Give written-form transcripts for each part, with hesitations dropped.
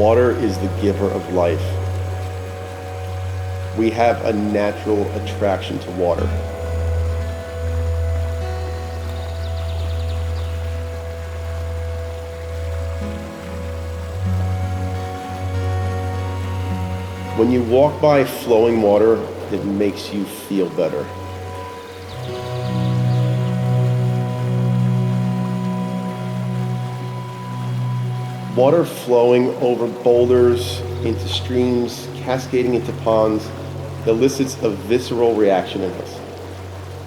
Water is the giver of life. We have a natural attraction to water. When you walk by flowing water, it makes you feel better. Water flowing over boulders, into streams, cascading into ponds, elicits a visceral reaction in us.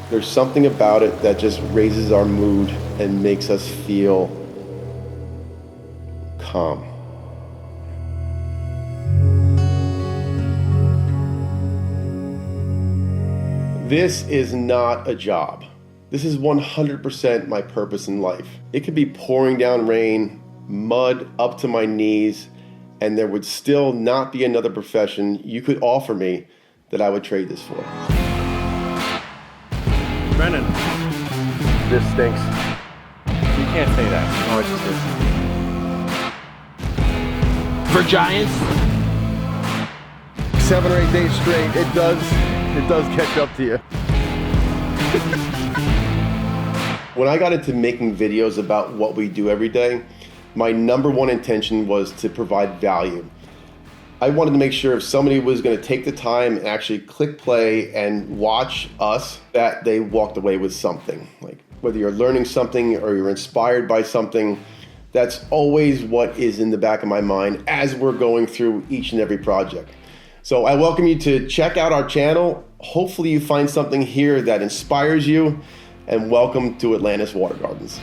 There's something about it that just raises our mood and makes us feel calm. This is not a job. This is 100% my purpose in life. It could be pouring down rain, mud up to my knees, and there would still not be another profession you could offer me that I would trade this for. Brennan, This stinks. you can't say that. Oh, it's just For giants? 7 or 8 days straight, it does catch up to you. When I got into making videos about what we do every day, my number one intention was to provide value. I wanted to make sure if somebody was going to take the time and actually click play and watch us, that they walked away with something. Like whether you're learning something or you're inspired by something, that's always what is in the back of my mind as we're going through each and every project. So I welcome you to check out our channel. Hopefully you find something here that inspires you, and welcome to Atlantis Water Gardens.